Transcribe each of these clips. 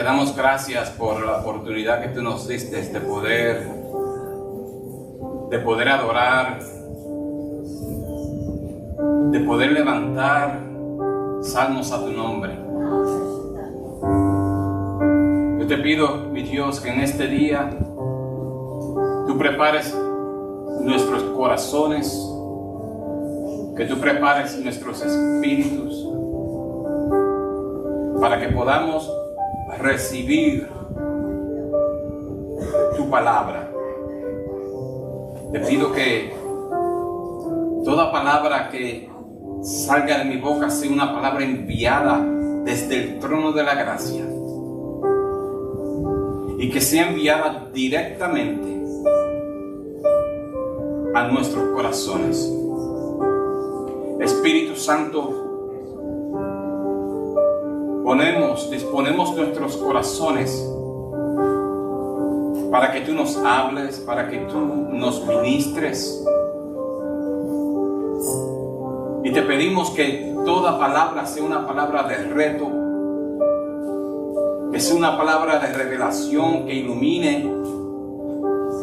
te damos gracias por la oportunidad que tú nos diste de poder adorar, de poder levantar salmos a tu nombre. Yo te pido, mi Dios, que en este día tú prepares nuestros corazones, que tú prepares nuestros espíritus para que podamos recibir tu palabra. Te pido que toda palabra que salga de mi boca sea una palabra enviada desde el trono de la gracia y que sea enviada directamente a nuestros corazones. Espíritu Santo, disponemos nuestros corazones para que tú nos hables, para que tú nos ministres. Y te pedimos que toda palabra sea una palabra de reto, que sea una palabra de revelación que ilumine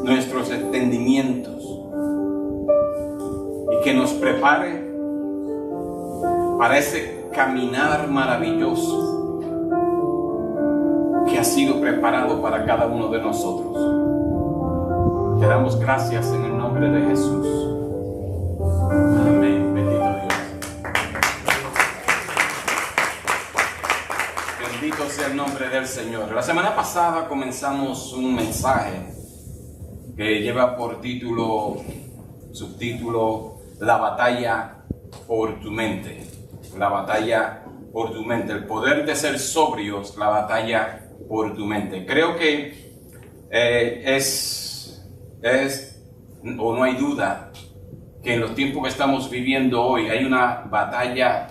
nuestros entendimientos y que nos prepare para ese caminar maravilloso que ha sido preparado para cada uno de nosotros. Te damos gracias en el nombre de Jesús. Amén. Bendito Dios. Bendito sea el nombre del Señor. La semana pasada comenzamos un mensaje que lleva por subtítulo, La batalla por tu mente. La batalla por tu mente. El poder de ser sobrios, la batalla por tu mente. Creo que o no hay duda que en los tiempos que estamos viviendo hoy hay una batalla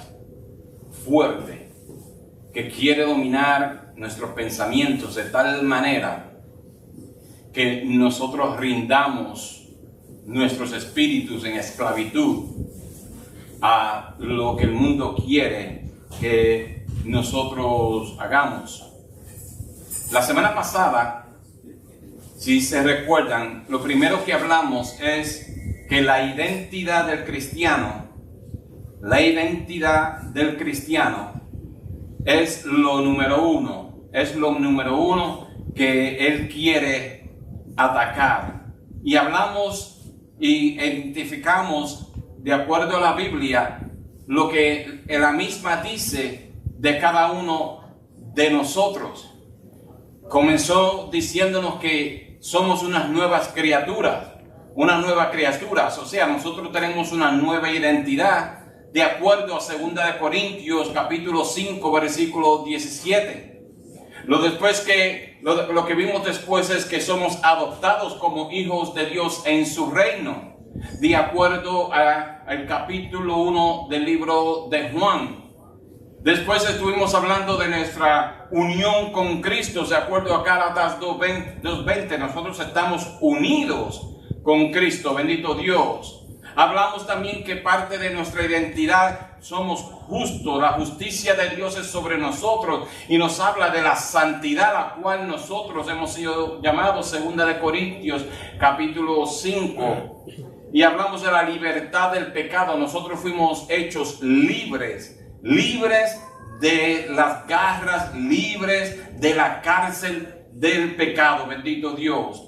fuerte que quiere dominar nuestros pensamientos de tal manera que nosotros rindamos nuestros espíritus en esclavitud a lo que el mundo quiere que nosotros hagamos. La semana pasada, si se recuerdan, lo primero que hablamos es que la identidad del cristiano es lo número uno que él quiere atacar. Y hablamos y identificamos, de acuerdo a la Biblia, lo que la misma dice de cada uno de nosotros. Comenzó diciéndonos que somos unas nuevas criaturas, o sea, nosotros tenemos una nueva identidad, de acuerdo a 2 Corintios capítulo 5, versículo 17. Lo que vimos después es que somos adoptados como hijos de Dios en su reino, de acuerdo al capítulo 1 del libro de Juan. Después estuvimos hablando de nuestra unión con Cristo, de acuerdo a Gálatas 2:20. Nosotros estamos unidos con Cristo, bendito Dios. Hablamos también que parte de nuestra identidad somos justos, la justicia de Dios es sobre nosotros y nos habla de la santidad a la cual nosotros hemos sido llamados, 2 Corintios capítulo 5. Y hablamos de la libertad del pecado. Nosotros fuimos hechos libres de las garras, libres de la cárcel del pecado, bendito Dios.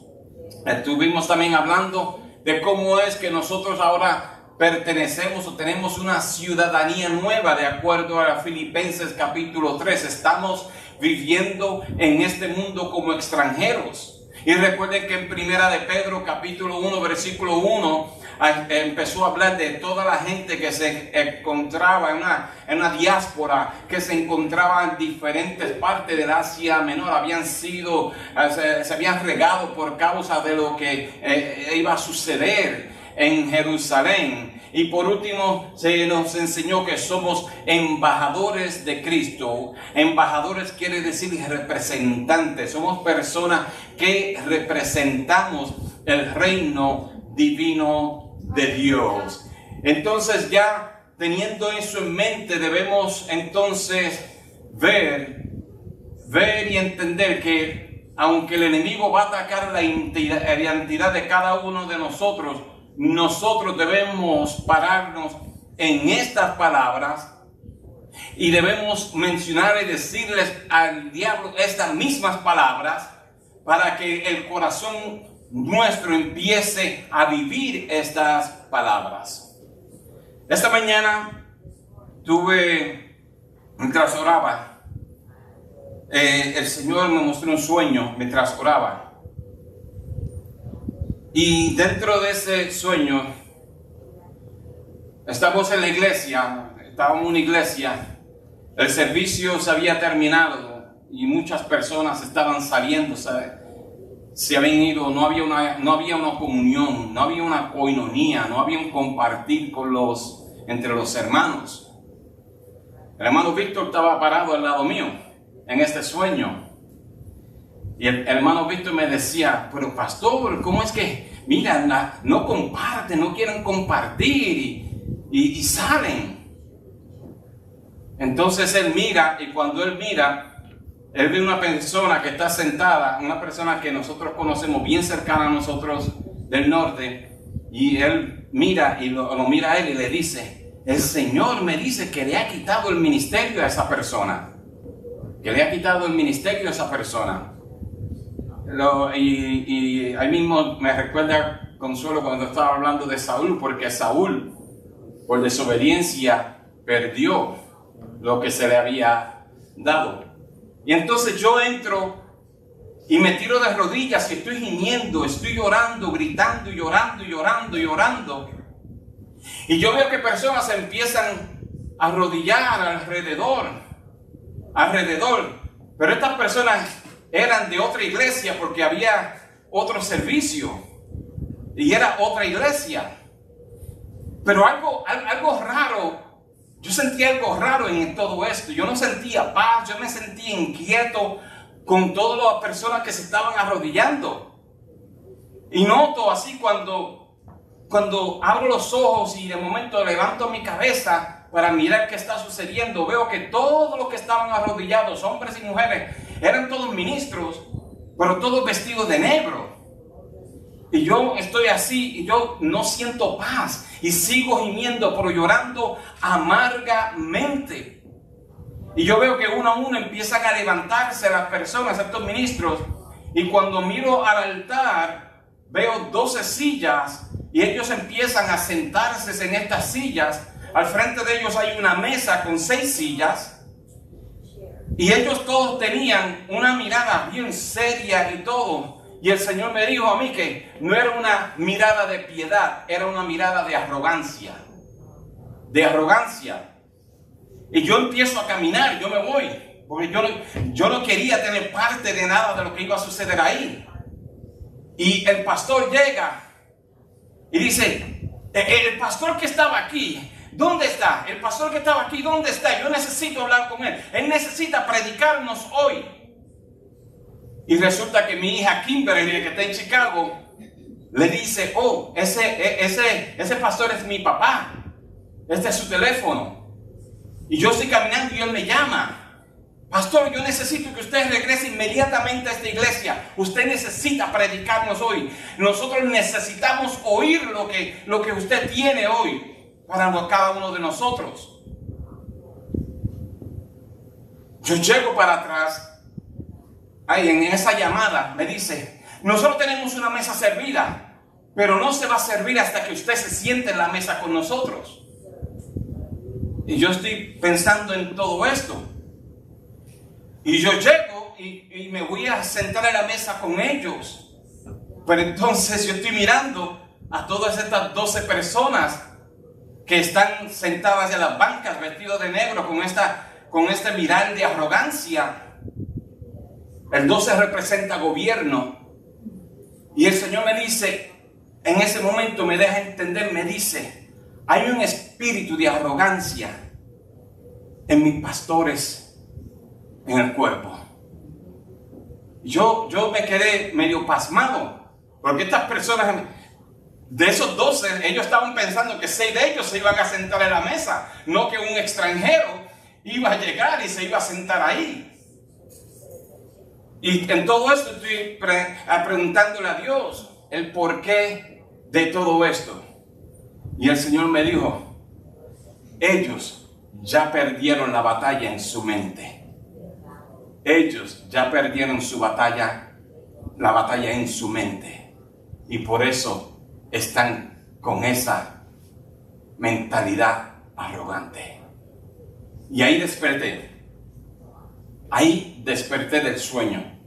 Estuvimos también hablando de cómo es que nosotros ahora pertenecemos o tenemos una ciudadanía nueva, de acuerdo a Filipenses capítulo 3. Estamos viviendo en este mundo como extranjeros. Y recuerden que en 1 de Pedro capítulo 1 versículo 1 empezó a hablar de toda la gente que se encontraba en una diáspora, que se encontraba en diferentes partes del Asia Menor. Se habían regado por causa de lo que iba a suceder en Jerusalén. Y por último se nos enseñó que somos embajadores de Cristo. Embajadores quiere decir representantes. Somos personas que representamos el reino divino de Dios. Entonces, ya teniendo eso en mente, debemos entonces ver ver y entender que aunque el enemigo va a atacar la identidad de cada uno de nosotros, nosotros debemos pararnos en estas palabras y debemos mencionar y decirles al diablo estas mismas palabras para que el corazón nuestro empiece a vivir estas palabras. Esta mañana mientras oraba, el Señor me mostró un sueño mientras oraba. Y dentro de ese sueño, estábamos en una iglesia, el servicio se había terminado y muchas personas estaban saliendo, se habían ido, no había una comunión, no había una koinonía, no había un compartir entre los hermanos. El hermano Víctor estaba parado al lado mío en este sueño. Y el hermano Víctor me decía, pero pastor, ¿cómo es que, mira, no comparten, no quieren compartir y salen? Entonces él mira, y cuando él mira, él ve una persona que está sentada, una persona que nosotros conocemos bien cercana a nosotros del norte, y él mira y lo mira a él y le dice, el Señor me dice que le ha quitado el ministerio a esa persona. Que le ha quitado el ministerio a esa persona. Y ahí mismo me recuerda Consuelo cuando estaba hablando de Saúl, porque Saúl, por desobediencia, perdió lo que se le había dado. Y entonces yo entro y me tiro de rodillas y estoy gimiendo, estoy llorando, gritando, llorando. Y yo veo que personas se empiezan a arrodillar alrededor. Pero estas personas eran de otra iglesia porque había otro servicio. Y era otra iglesia. Pero algo raro, yo sentía algo raro en todo esto. Yo no sentía paz, yo me sentía inquieto con todas las personas que se estaban arrodillando. Y noto así cuando abro los ojos y de momento levanto mi cabeza para mirar qué está sucediendo, veo que todos los que estaban arrodillados, hombres y mujeres, eran todos ministros, pero todos vestidos de negro. Y yo estoy así y yo no siento paz y sigo gimiendo, pero llorando amargamente. Y yo veo que uno a uno empiezan a levantarse las personas, estos ministros, y cuando miro al altar veo 12 sillas y ellos empiezan a sentarse en estas sillas. Al frente de ellos hay una mesa con 6 sillas y ellos todos tenían una mirada bien seria y todo. Y el Señor me dijo a mí que no era una mirada de piedad, era una mirada de arrogancia. Y yo empiezo a caminar, yo me voy, porque yo no quería tener parte de nada de lo que iba a suceder ahí. Y el pastor llega y dice, el pastor que estaba aquí, ¿dónde está? El pastor que estaba aquí, ¿dónde está? Yo necesito hablar con él. Él necesita predicarnos hoy. Y resulta que mi hija Kimberly, que está en Chicago, le dice, oh, ese pastor es mi papá. Este es su teléfono. Y yo estoy caminando y él me llama. Pastor, yo necesito que usted regrese inmediatamente a esta iglesia. Usted necesita predicarnos hoy. Nosotros necesitamos oír lo que usted tiene hoy para cada uno de nosotros. Yo llego para atrás. Ahí en esa llamada me dice, nosotros tenemos una mesa servida, pero no se va a servir hasta que usted se siente en la mesa con nosotros. Y yo estoy pensando en todo esto. Y yo llego y me voy a sentar en la mesa con ellos. Pero entonces yo estoy mirando a todas estas 12 personas que están sentadas en las bancas vestidos de negro con este mirar de arrogancia. El 12 representa gobierno. Y el Señor me dice, en ese momento me deja entender, me dice, hay un espíritu de arrogancia en mis pastores en el cuerpo. Yo me quedé medio pasmado, porque estas personas, de esos 12, ellos estaban pensando que 6 de ellos se iban a sentar en la mesa, no que un extranjero iba a llegar y se iba a sentar ahí. Y en todo esto estoy preguntándole a Dios el porqué de todo esto. Y el Señor me dijo, ellos ya perdieron la batalla en su mente. Ellos ya perdieron la batalla en su mente. Y por eso están con esa mentalidad arrogante. Y ahí desperté. Ahí desperté del sueño.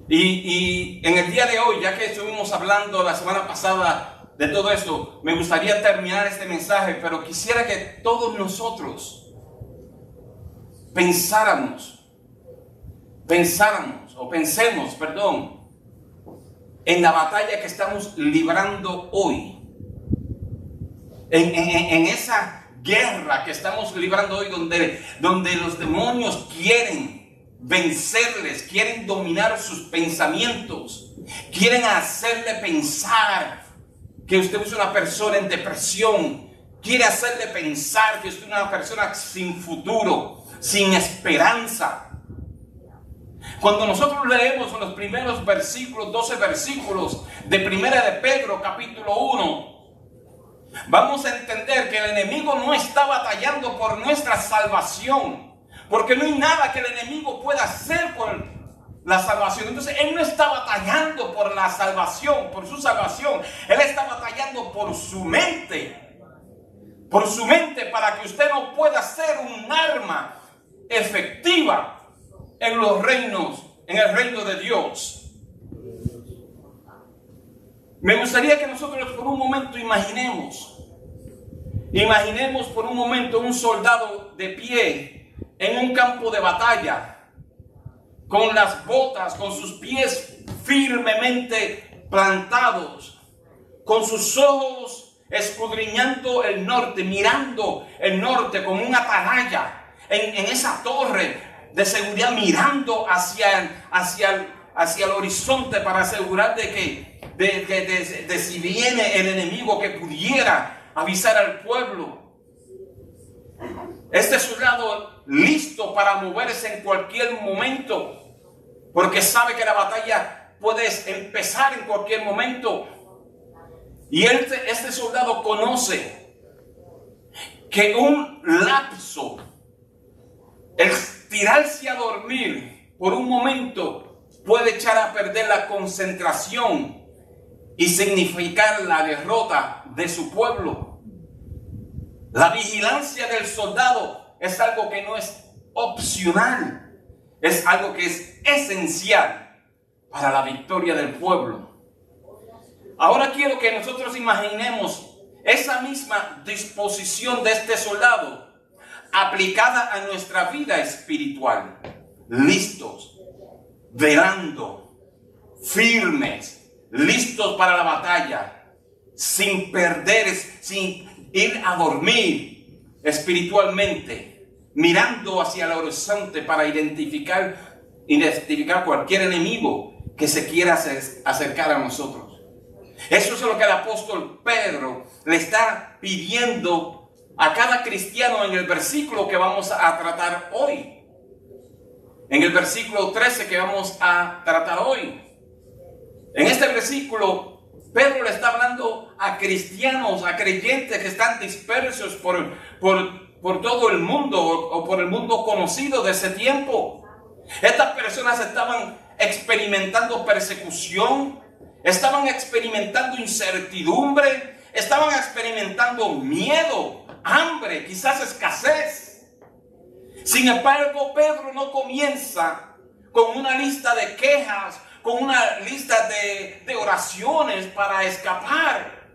Y en el día de hoy, ya que estuvimos hablando la semana pasada de todo esto, me gustaría terminar este mensaje, pero quisiera que todos nosotros pensemos, en la batalla que estamos librando hoy, en esa guerra que estamos librando hoy, donde los demonios quieren vencerles, quieren dominar sus pensamientos, quieren hacerle pensar que usted es una persona en depresión, quiere hacerle pensar que usted es una persona sin futuro, sin esperanza. Cuando nosotros leemos los primeros versículos, 12 versículos de Primera de Pedro, capítulo 1, vamos a entender que el enemigo no está batallando por nuestra salvación, porque no hay nada que el enemigo pueda hacer por la salvación. Entonces él no está batallando por la salvación, por su salvación. Él está batallando por su mente para que usted no pueda ser un arma efectiva en el reino de Dios. Me gustaría que nosotros por un momento imaginemos por un momento un soldado de pie en un campo de batalla, con las botas, con sus pies firmemente plantados, con sus ojos escudriñando el norte, mirando el norte como una atalaya en esa torre de seguridad, mirando hacia el horizonte para asegurar de si viene el enemigo, que pudiera avisar al pueblo. Este soldado listo para moverse en cualquier momento, porque sabe que la batalla puede empezar en cualquier momento. Y este soldado conoce que un lapso, el tirarse a dormir por un momento, puede echar a perder la concentración y significar la derrota de su pueblo. La vigilancia del soldado es algo que no es opcional, es algo que es esencial para la victoria del pueblo. Ahora quiero que nosotros imaginemos esa misma disposición de este soldado aplicada a nuestra vida espiritual. Listos, velando, firmes, listos para la batalla, sin perder, sin ir a dormir espiritualmente, mirando hacia el horizonte para identificar cualquier enemigo que se quiera acercar a nosotros. Eso es lo que el apóstol Pedro le está pidiendo a cada cristiano en el versículo que vamos a tratar hoy. En el versículo 13 que vamos a tratar hoy. En este versículo, Pedro le está hablando a cristianos, a creyentes que están dispersos por todo el mundo o por el mundo conocido de ese tiempo. Estas personas estaban experimentando persecución, estaban experimentando incertidumbre, estaban experimentando miedo, hambre, quizás escasez. Sin embargo, Pedro no comienza con una lista de quejas, con una lista de oraciones para escapar.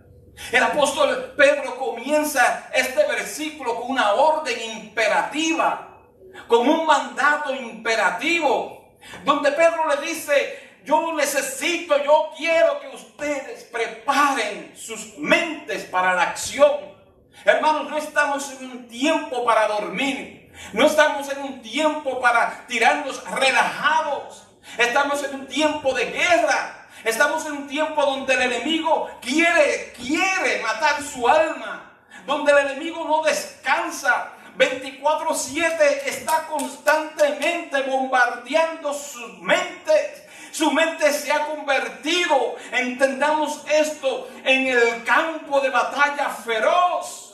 El apóstol Pedro comienza este versículo con una orden imperativa, con un mandato imperativo, donde Pedro le dice: yo quiero que ustedes preparen sus mentes para la acción. Hermanos, no estamos en un tiempo para dormir, no estamos en un tiempo para tirarnos relajados. Estamos en un tiempo de guerra. Estamos en un tiempo donde el enemigo quiere matar su alma, donde el enemigo no descansa, 24/7 está constantemente bombardeando sus mentes. Su mente se ha convertido, entendamos esto, en el campo de batalla feroz.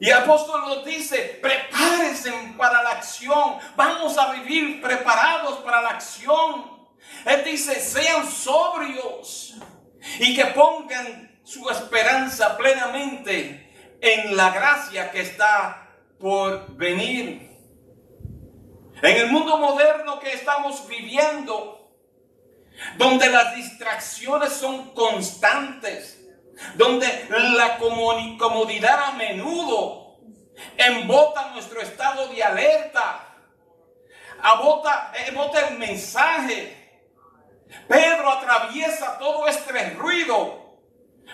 Y el apóstol nos dice, prepárense para la acción. Vamos a vivir preparados para la acción. Él dice, sean sobrios y que pongan su esperanza plenamente en la gracia que está por venir. En el mundo moderno que estamos viviendo, donde las distracciones son constantes, donde la comodidad a menudo embota nuestro estado de alerta, embota el mensaje. Pedro atraviesa todo este ruido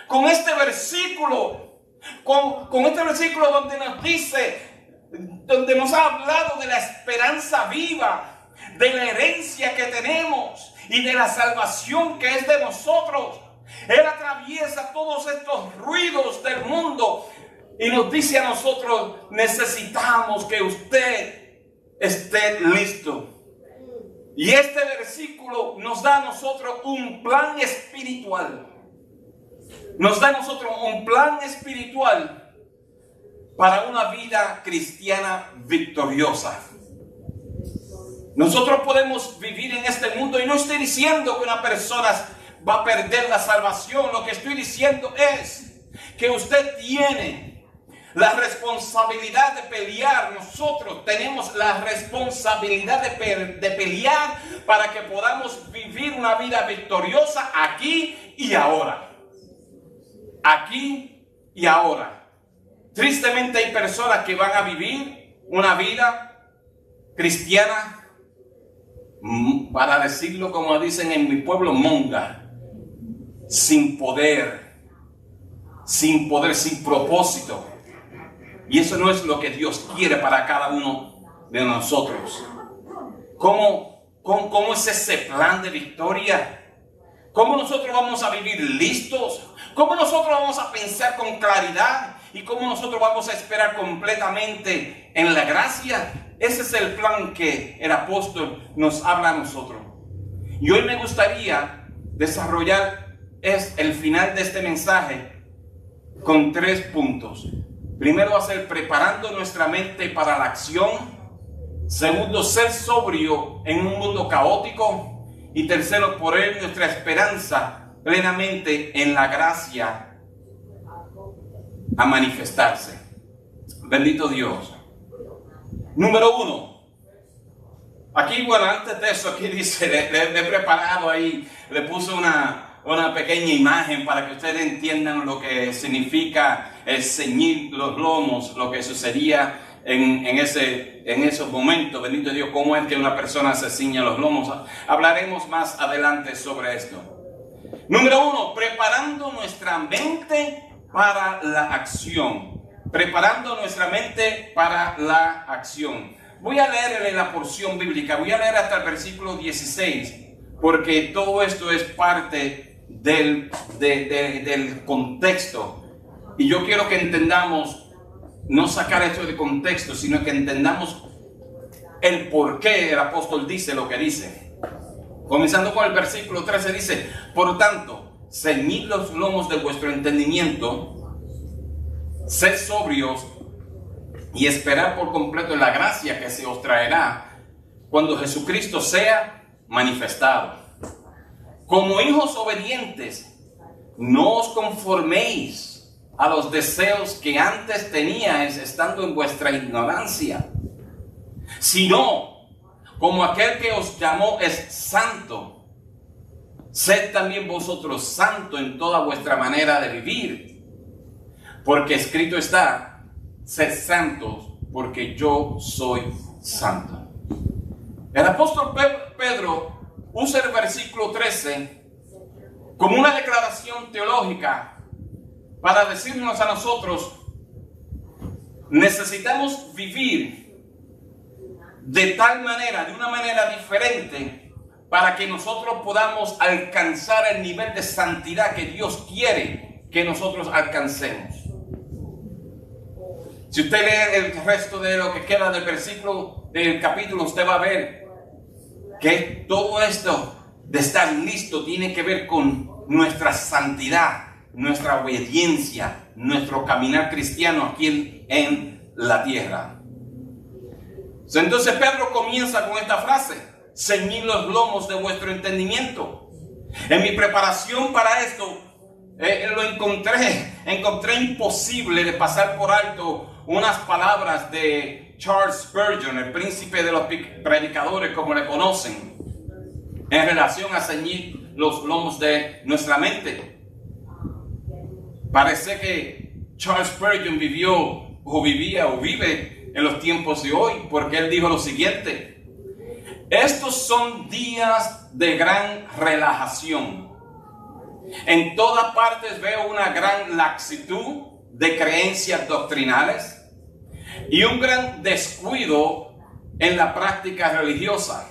con este versículo, con este versículo donde nos dice, donde nos ha hablado de la esperanza viva, de la herencia que tenemos y de la salvación que es de nosotros. Él atraviesa todos estos ruidos del mundo y nos dice a nosotros, necesitamos que usted esté listo. Y este versículo nos da a nosotros un plan espiritual. Nos da a nosotros un plan espiritual para una vida cristiana victoriosa. Nosotros podemos vivir en este mundo y no estoy diciendo que una persona va a perder la salvación. Lo que estoy diciendo es que usted tiene la responsabilidad de pelear. Nosotros tenemos la responsabilidad de pelear para que podamos vivir una vida victoriosa aquí y ahora. Aquí y ahora. Tristemente hay personas que van a vivir una vida cristiana, para decirlo como dicen en mi pueblo, monga, sin poder, sin propósito. Y eso no es lo que Dios quiere para cada uno de nosotros. ¿Cómo es ese plan de victoria? ¿Cómo nosotros vamos a vivir listos? ¿Cómo nosotros vamos a pensar con claridad? ¿Y cómo nosotros vamos a esperar completamente en la gracia? Ese es el plan que el apóstol nos habla a nosotros. Y hoy me gustaría desarrollar el final de este mensaje con 3 puntos. Primero va a ser preparando nuestra mente para la acción. Segundo, ser sobrio en un mundo caótico. Y tercero, poner nuestra esperanza plenamente en la gracia a manifestarse. Bendito Dios. Número 1. Aquí, bueno, antes de eso, aquí dice, le he preparado ahí, le puse una pequeña imagen para que ustedes entiendan lo que significa ceñir los lomos, lo que sucedía en esos momentos. Bendito Dios, cómo es que una persona se ciña los lomos. Hablaremos más adelante sobre esto. Número 1, preparando nuestra mente para la acción. Preparando nuestra mente para la acción. Voy a leer la porción bíblica, voy a leer hasta el versículo 16, porque todo esto es parte del contexto. Y yo quiero que entendamos, no sacar esto de contexto, sino que entendamos el por qué el apóstol dice lo que dice. Comenzando con el versículo 13 dice, por tanto, ceñid los lomos de vuestro entendimiento, sed sobrios y esperad por completo la gracia que se os traerá cuando Jesucristo sea manifestado. Como hijos obedientes, no os conforméis a los deseos que antes teníais estando en vuestra ignorancia, sino como aquel que os llamó es santo, sed también vosotros santos en toda vuestra manera de vivir, porque escrito está, sed santos porque yo soy santo. El apóstol Pedro usa el versículo 13 como una declaración teológica para decirnos a nosotros, necesitamos vivir de tal manera, de una manera diferente, para que nosotros podamos alcanzar el nivel de santidad que Dios quiere que nosotros alcancemos. Si usted lee el resto de lo que queda del versículo del capítulo, usted va a ver que todo esto de estar listo tiene que ver con nuestra santidad, nuestra obediencia, nuestro caminar cristiano aquí en la tierra. Entonces Pedro comienza con esta frase: ceñid los lomos de vuestro entendimiento. En mi preparación para esto, encontré imposible de pasar por alto unas palabras de Charles Spurgeon, el príncipe de los predicadores, como le conocen, en relación a ceñir los lomos de nuestra mente. Parece que Charles Spurgeon vive en los tiempos de hoy, porque él dijo lo siguiente: estos son días de gran relajación. En todas partes veo una gran laxitud de creencias doctrinales y un gran descuido en la práctica religiosa.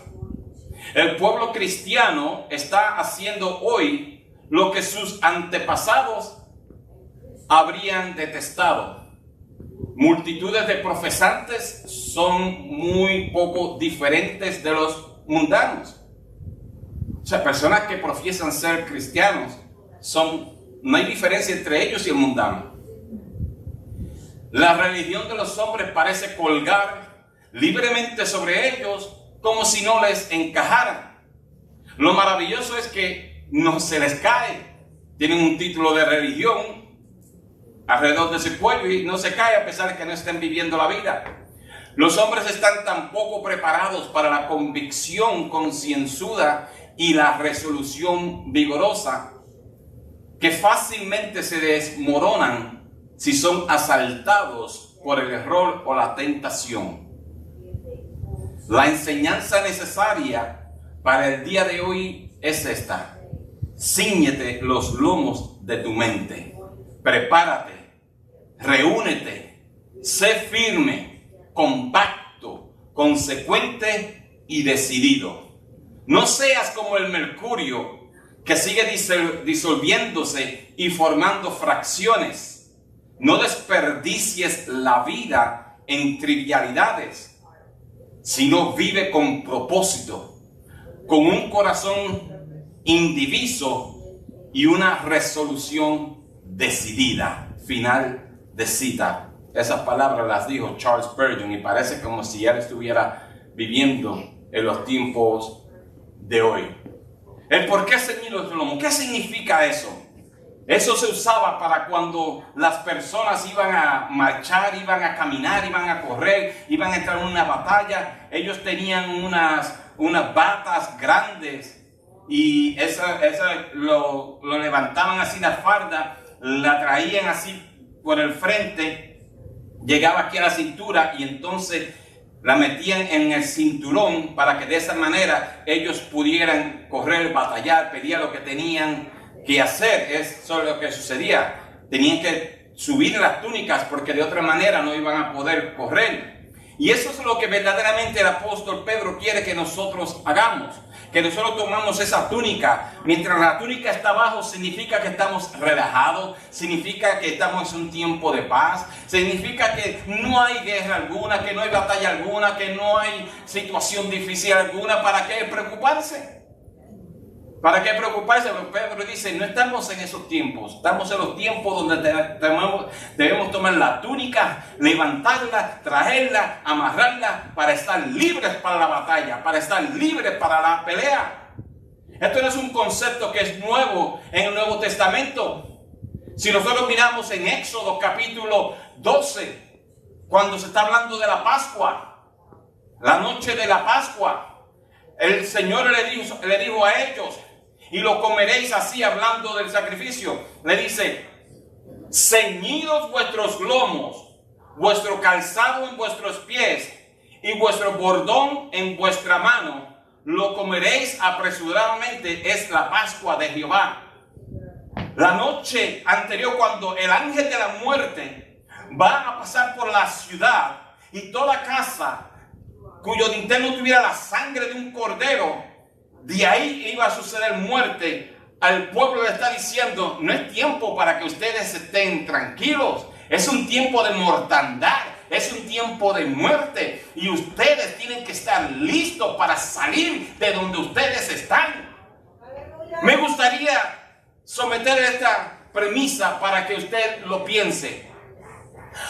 El pueblo cristiano está haciendo hoy lo que sus antepasados habrían detestado. Multitudes de profesantes son muy poco diferentes de los mundanos. O sea, personas que profesan ser cristianos no hay diferencia entre ellos y el mundano. La religión de los hombres parece colgar libremente sobre ellos como si no les encajaran. Lo maravilloso es que no se les cae. Tienen un título de religión alrededor de ese cuello y no se cae a pesar de que no estén viviendo la vida. Los hombres están tan poco preparados para la convicción concienzuda y la resolución vigorosa que fácilmente se desmoronan si son asaltados por el error o la tentación. La enseñanza necesaria para el día de hoy es esta: cíñete los lomos de tu mente, prepárate, reúnete, sé firme, compacto, consecuente y decidido. No seas como el mercurio que sigue disolviéndose y formando fracciones. No desperdicies la vida en trivialidades, sino vive con propósito, con un corazón indiviso y una resolución decidida. Final de cita. Esas palabras las dijo Charles Spurgeon y parece como si él estuviera viviendo en los tiempos de hoy. El por qué ceñir los lomos. ¿Qué significa eso? Eso se usaba para cuando las personas iban a marchar, iban a caminar, iban a correr, iban a entrar en una batalla. Ellos tenían unas batas grandes y lo levantaban así la farda, la traían así por el frente, llegaba aquí a la cintura y entonces la metían en el cinturón para que de esa manera ellos pudieran correr, batallar, pedían lo que tenían que hacer. Eso es lo que sucedía. Tenían que subir las túnicas porque de otra manera no iban a poder correr. Y eso es lo que verdaderamente el apóstol Pedro quiere que nosotros hagamos. Que nosotros tomamos esa túnica. Mientras la túnica está abajo, significa que estamos relajados, significa que estamos en un tiempo de paz, significa que no hay guerra alguna, que no hay batalla alguna, que no hay situación difícil alguna. ¿Para qué preocuparse? ¿Para qué preocuparse? Pedro dice, no estamos en esos tiempos, estamos en los tiempos donde debemos tomar la túnica, levantarla, traerla, amarrarla para estar libres para la batalla, para estar libres para la pelea. Esto no es un concepto que es nuevo en el Nuevo Testamento. Si nosotros miramos en Éxodo capítulo 12, cuando se está hablando de la Pascua, la noche de la Pascua, el Señor le dijo a ellos, y lo comeréis así, hablando del sacrificio. Le dice, ceñidos vuestros lomos, vuestro calzado en vuestros pies y vuestro bordón en vuestra mano, lo comeréis apresuradamente, es la Pascua de Jehová. La noche anterior, cuando el ángel de la muerte va a pasar por la ciudad y toda casa cuyo dintel no tuviera la sangre de un cordero, de ahí iba a suceder muerte. Al pueblo le está diciendo, no es tiempo para que ustedes estén tranquilos, Es un tiempo de mortandad, es un tiempo de muerte. Y ustedes tienen que estar listos para salir de donde ustedes están. Me gustaría someter esta premisa para que usted lo piense.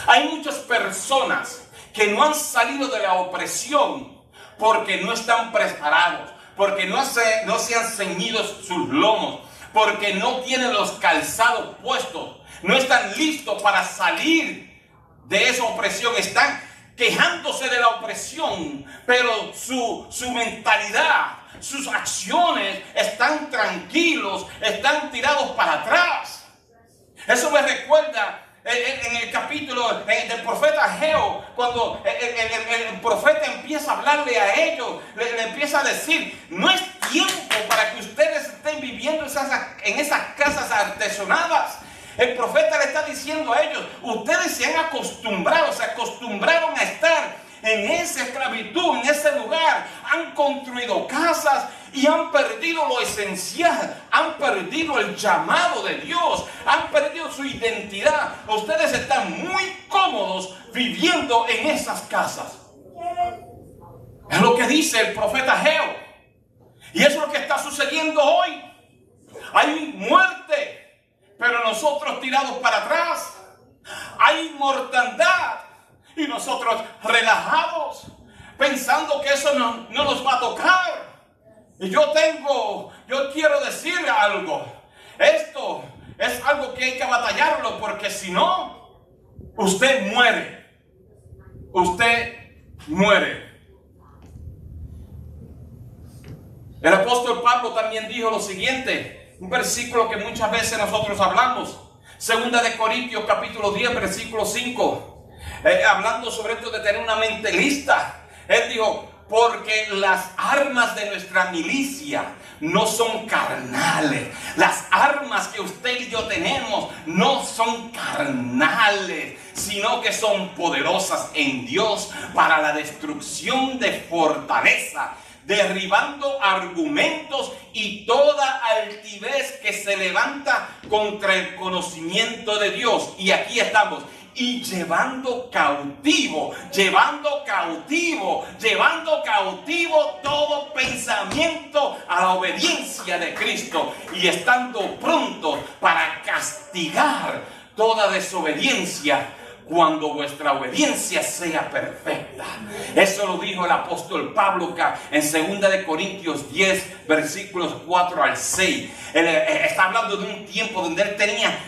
Hay muchas personas que no han salido de la opresión porque no están preparados, porque no se han ceñido sus lomos, porque no tienen los calzados puestos, no están listos para salir de esa opresión. Están quejándose de la opresión, pero su mentalidad, sus acciones están tranquilos, están tirados para atrás. Eso me recuerda en el capítulo del profeta Ageo, cuando el profeta empieza a hablarle a ellos, le empieza a decir: no es tiempo para que ustedes estén viviendo en esas casas artesonadas. El profeta le está diciendo a ellos: ustedes se acostumbraron a estar en esa esclavitud, en ese lugar. Han construido casas y han perdido lo esencial, han perdido el llamado de Dios, han perdido su identidad. Ustedes están muy cómodos viviendo en esas casas. Es lo que dice el profeta Ageo. Y eso es lo que está sucediendo hoy. Hay muerte, pero nosotros tirados para atrás. Hay mortandad y nosotros relajados, pensando que eso no nos va a tocar. Y yo quiero decir algo. Esto es algo que hay que batallarlo, porque si no, usted muere. Usted muere. El apóstol Pablo también dijo lo siguiente, un versículo que muchas veces nosotros hablamos. Segunda de Corintios capítulo 10, versículo 5. Hablando sobre esto de tener una mente lista. Él dijo: porque las armas de nuestra milicia no son carnales. Las armas que usted y yo tenemos no son carnales, sino que son poderosas en Dios para la destrucción de fortaleza, derribando argumentos y toda altivez que se levanta contra el conocimiento de Dios. Y aquí estamos. Y llevando cautivo todo pensamiento a la obediencia de Cristo, y estando prontos para castigar toda desobediencia cuando vuestra obediencia sea perfecta. Eso lo dijo el apóstol Pablo en 2 de Corintios 10, versículos 4 al 6. Él está hablando de un tiempo donde él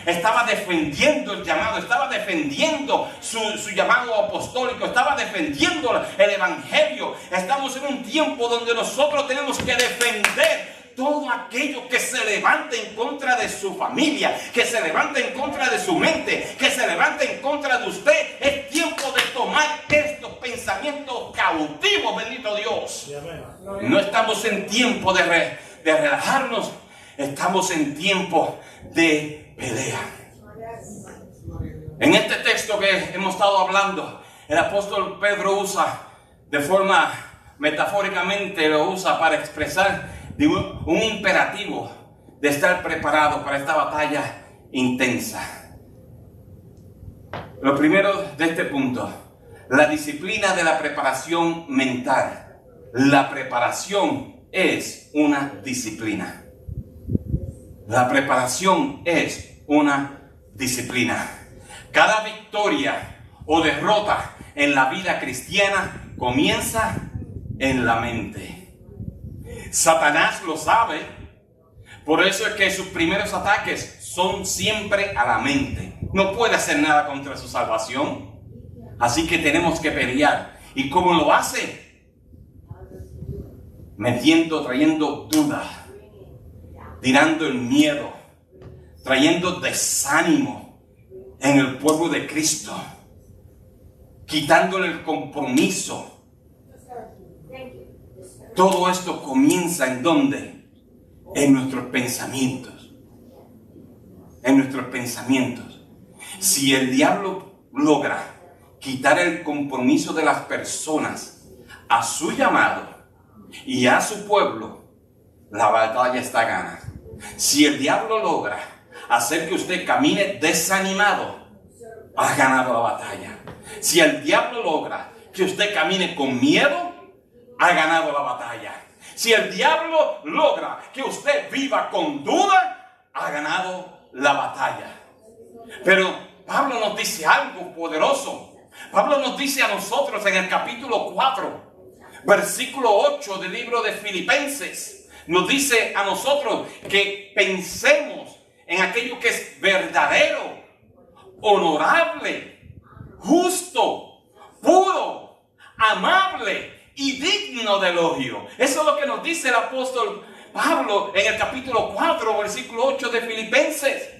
estaba defendiendo el llamado, estaba defendiendo su llamado apostólico, estaba defendiendo el evangelio. Estamos en un tiempo donde nosotros tenemos que defender todo aquello que se levanta en contra de su familia, que se levanta en contra de su mente, que se levanta en contra de usted. Es tiempo de tomar estos pensamientos cautivos, bendito Dios. No estamos en tiempo de relajarnos, estamos en tiempo de pelea. En este texto que hemos estado hablando, el apóstol Pedro usa de forma metafóricamente, lo usa para expresar de un imperativo de estar preparado para esta batalla intensa. Lo primero de este punto: la disciplina de la preparación mental. La preparación es una disciplina. La preparación es una disciplina. Cada victoria o derrota en la vida cristiana comienza en la mente. Satanás lo sabe, por eso es que sus primeros ataques son siempre a la mente. No puede hacer nada contra su salvación, así que tenemos que pelear. ¿Y cómo lo hace? Trayendo duda, tirando el miedo, trayendo desánimo en el pueblo de Cristo, quitándole el compromiso. Todo esto comienza ¿en dónde? En nuestros pensamientos. En nuestros pensamientos. Si el diablo logra quitar el compromiso de las personas a su llamado y a su pueblo, la batalla está ganada. Si el diablo logra hacer que usted camine desanimado, ha ganado la batalla. Si el diablo logra que usted camine con miedo, ha ganado la batalla. Si el diablo logra que usted viva con duda, ha ganado la batalla. Pero Pablo nos dice algo poderoso. Pablo nos dice a nosotros en el capítulo 4, versículo 8 del libro de Filipenses, nos dice a nosotros que pensemos en aquello que es verdadero, honorable, justo, puro, amable y digno de elogio. Eso es lo que nos dice el apóstol Pablo en el capítulo 4, versículo 8 de Filipenses.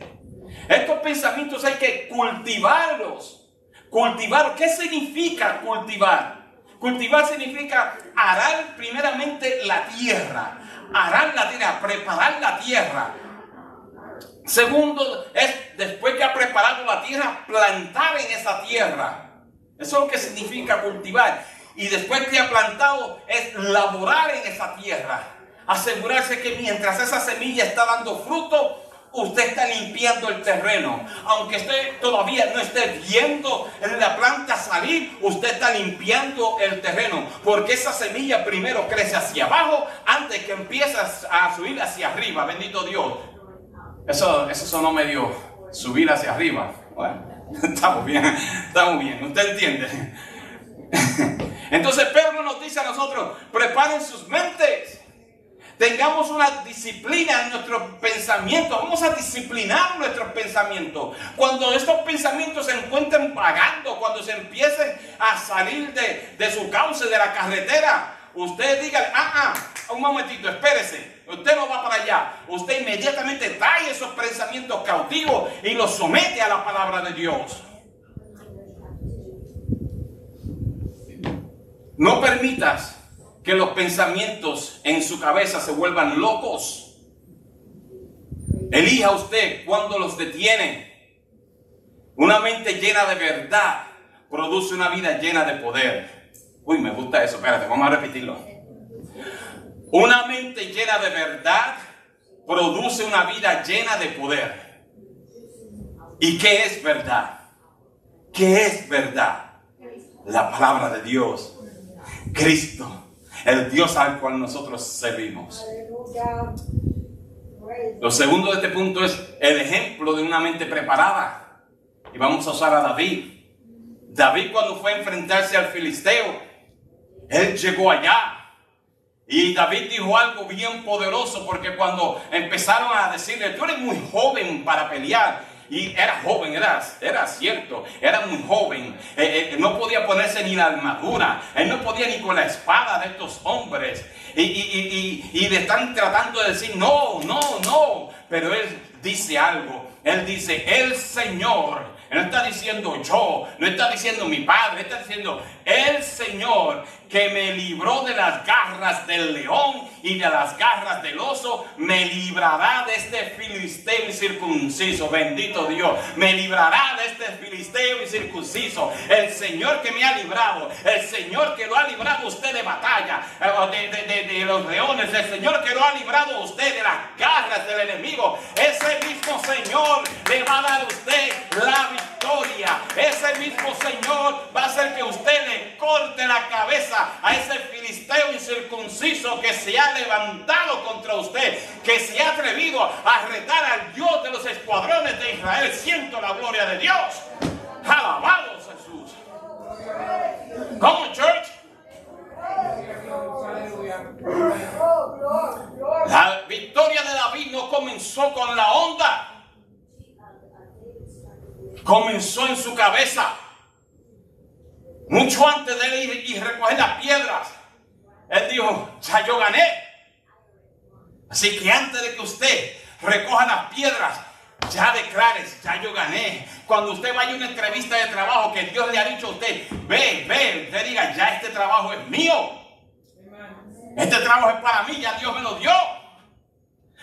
Estos pensamientos hay que cultivarlos. Cultivar, ¿qué significa cultivar? Cultivar significa arar primeramente la tierra. Arar la tierra, preparar la tierra. Segundo, es después que ha preparado la tierra, plantar en esa tierra. Eso es lo que significa cultivar. Y después que ha plantado, es laborar en esa tierra. Asegurarse que mientras esa semilla está dando fruto, usted está limpiando el terreno. Aunque usted todavía no esté viendo la planta salir, usted está limpiando el terreno. Porque esa semilla primero crece hacia abajo antes que empiece a subir hacia arriba. Bendito Dios. Eso sonó medio subir hacia arriba. Bueno, estamos bien. ¿Usted entiende? Entonces Pedro nos dice a nosotros, preparen sus mentes. Tengamos una disciplina en nuestros pensamientos. Vamos a disciplinar nuestros pensamientos. Cuando estos pensamientos se encuentren vagando, cuando se empiecen a salir de su cauce, de la carretera, usted diga, un momentito, espérese. Usted no va para allá. Usted inmediatamente trae esos pensamientos cautivos y los somete a la palabra de Dios. No permitas que los pensamientos en su cabeza se vuelvan locos. Elija usted cuándo los detiene. Una mente llena de verdad produce una vida llena de poder. Uy, me gusta eso. Espérate, vamos a repetirlo. Una mente llena de verdad produce una vida llena de poder. ¿Y qué es verdad? ¿Qué es verdad? La palabra de Dios. Cristo, el Dios al cual nosotros servimos. Lo segundo de este punto es el ejemplo de una mente preparada. Y vamos a usar a David. David, cuando fue a enfrentarse al filisteo, él llegó allá. Y David dijo algo bien poderoso, porque cuando empezaron a decirle, tú eres muy joven para pelear. Y era joven, era cierto, era muy joven. No podía ponerse ni la armadura. Él no podía ni con la espada de estos hombres. Y le están tratando de decir, no. Pero él dice algo. Él dice, el Señor. Él no está diciendo yo, no está diciendo mi padre, está diciendo el Señor que me libró de las garras del león y de las garras del oso, me librará de este filisteo incircunciso. Bendito Dios, me librará de este filisteo incircunciso. El Señor que me ha librado, el Señor que lo ha librado a usted de batalla, de los leones, el Señor que lo ha librado a usted de las garras del enemigo, ese mismo Señor le va a dar a usted la victoria. Ese mismo Señor va a hacer que usted le corte la cabeza a ese filisteo incircunciso que se ha levantado contra usted, que se ha atrevido a retar al Dios de los escuadrones de Israel. Siento la gloria de Dios. Alabados Jesús. Come on, church. La victoria de David no comenzó con la onda. Comenzó en su cabeza. Mucho antes de él ir y recoger las piedras, él dijo, ya yo gané. Así que antes de que usted recoja las piedras, ya declares, ya yo gané. Cuando usted vaya a una entrevista de trabajo que Dios le ha dicho a usted, ve, usted diga, ya este trabajo es mío. Este trabajo es para mí, ya Dios me lo dio.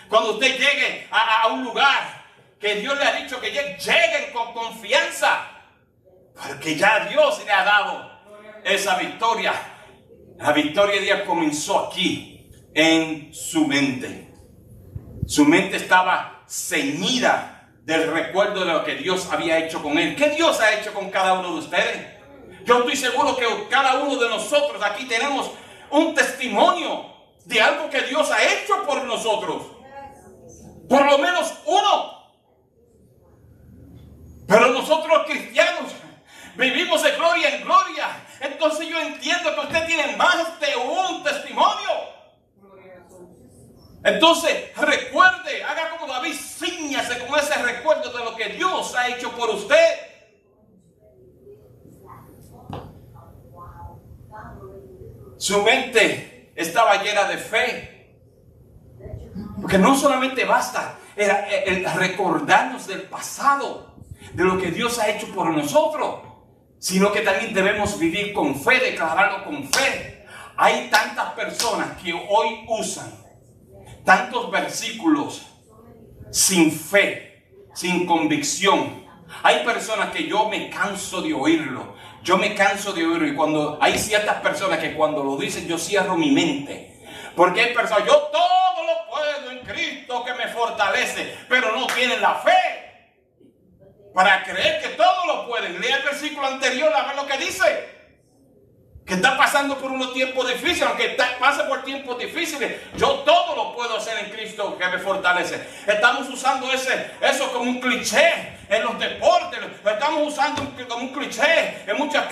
Cuando usted llegue a un lugar que Dios le ha dicho que lleguen con confianza, porque ya Dios le ha dado esa victoria. La victoria de Dios comenzó aquí, en su mente. Su mente estaba ceñida del recuerdo de lo que Dios había hecho con él. ¿Qué Dios ha hecho con cada uno de ustedes? Yo estoy seguro que cada uno de nosotros aquí tenemos un testimonio de algo que Dios ha hecho por nosotros. Por lo menos uno. Pero nosotros los cristianos vivimos de gloria en gloria. Entonces yo entiendo que usted tiene más de un testimonio. Entonces recuerde, haga como David, cíñase con ese recuerdo de lo que Dios ha hecho por usted. Su mente estaba llena de fe. Porque no solamente basta el recordarnos del pasado, de lo que Dios ha hecho por nosotros, sino que también debemos vivir con fe, declararlo con fe. Hay tantas personas que hoy usan tantos versículos sin fe, sin convicción. Hay personas que yo me canso de oírlo. Yo me canso de oírlo, y cuando hay ciertas personas que cuando lo dicen yo cierro mi mente. Porque hay personas, yo todo lo puedo en Cristo que me fortalece, pero no tienen la fe para creer que todo lo pueden. Lea el versículo anterior a ver lo que dice. Que está pasando por unos tiempos difíciles, aunque pase por tiempos difíciles, yo todo lo puedo hacer en Cristo que me fortalece. Estamos usando eso como un cliché en los deportes, lo estamos usando como un cliché en muchas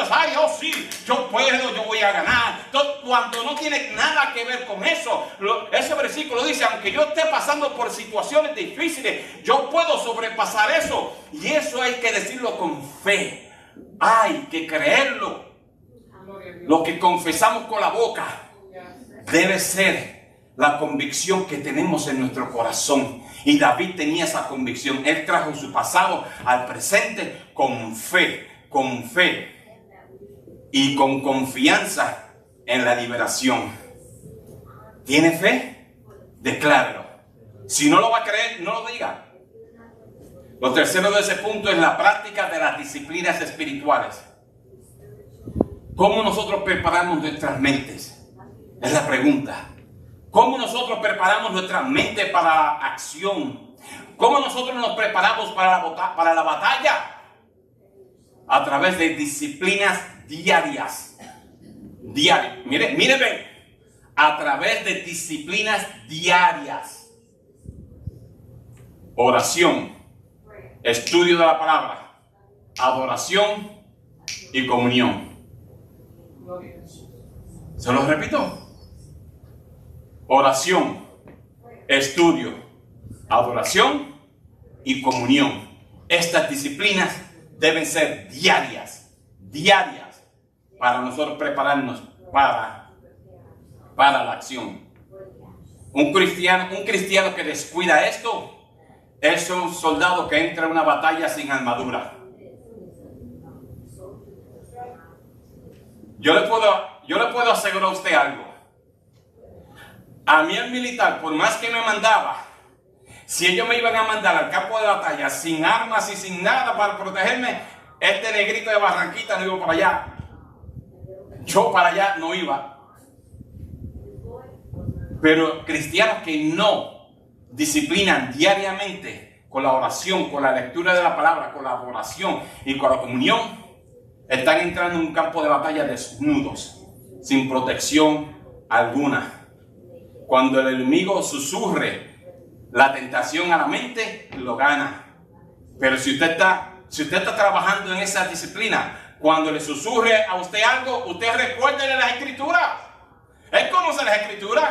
áreas. Oh sí, yo puedo, yo voy a ganar. Cuando no tiene nada que ver con eso. Ese versículo dice, aunque yo esté pasando por situaciones difíciles, yo puedo sobrepasar eso. Y eso hay que decirlo con fe. Hay que creerlo. Lo que confesamos con la boca debe ser la convicción que tenemos en nuestro corazón. Y David tenía esa convicción. Él trajo su pasado al presente con fe y con confianza en la liberación. ¿Tiene fe? Decláralo. Si no lo va a creer, no lo diga. Lo tercero de ese punto es la práctica de las disciplinas espirituales. ¿Cómo nosotros preparamos nuestras mentes? Es la pregunta. ¿Cómo nosotros preparamos nuestra mente para la acción? ¿Cómo nosotros nos preparamos para la batalla? A través de disciplinas diarias. Míreme. A través de disciplinas diarias. Oración, estudio de la palabra, adoración y comunión. Se los repito. Oración, estudio, adoración y comunión. Estas disciplinas deben ser diarias para nosotros prepararnos para la acción. Un cristiano que descuida esto es un soldado que entra en una batalla sin armadura. Yo le puedo asegurar a usted algo. A mí el militar, por más que me mandaba, si ellos me iban a mandar al campo de batalla sin armas y sin nada para protegerme, este negrito de Barranquita no iba para allá. Yo para allá no iba. Pero cristianos que no disciplinan diariamente con la oración, con la lectura de la palabra, con la adoración y con la comunión, están entrando en un campo de batalla desnudos, sin protección alguna. Cuando el enemigo susurre la tentación a la mente, lo gana. Pero si usted está trabajando en esa disciplina, cuando le susurre a usted algo, usted recuérdele las escrituras. Él conoce las escrituras.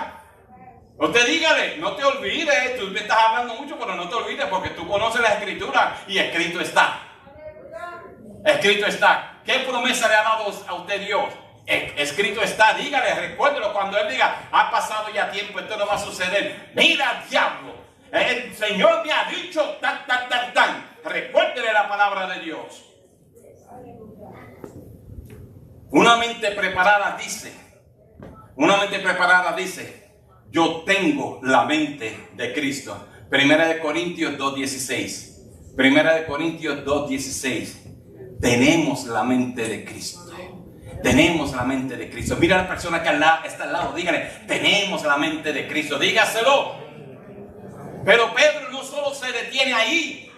Usted dígale, no te olvides, tú me estás hablando mucho, pero no te olvides porque tú conoces las escrituras y escrito está. Escrito está. ¿Qué promesa le ha dado a usted Dios? Escrito está, dígale, recuérdelo cuando él diga, ha pasado ya tiempo, esto no va a suceder. Mira, diablo, el Señor me ha dicho tan. Recuérdele la palabra de Dios. Una mente preparada dice, yo tengo la mente de Cristo. Primera de Corintios 2:16. Primera de Corintios 2:16. Tenemos la mente de Cristo. Tenemos la mente de Cristo. Mira a la persona que está al lado. Dígale, tenemos la mente de Cristo. Dígaselo. Pero Pedro no solo se detiene ahí.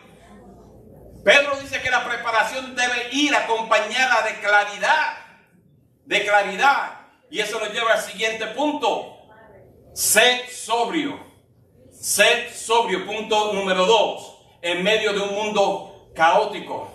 Pedro dice que la preparación debe ir acompañada de claridad. De claridad. Y eso nos lleva al siguiente punto. Sed sobrio. Sed sobrio. Punto número 2. En medio de un mundo caótico.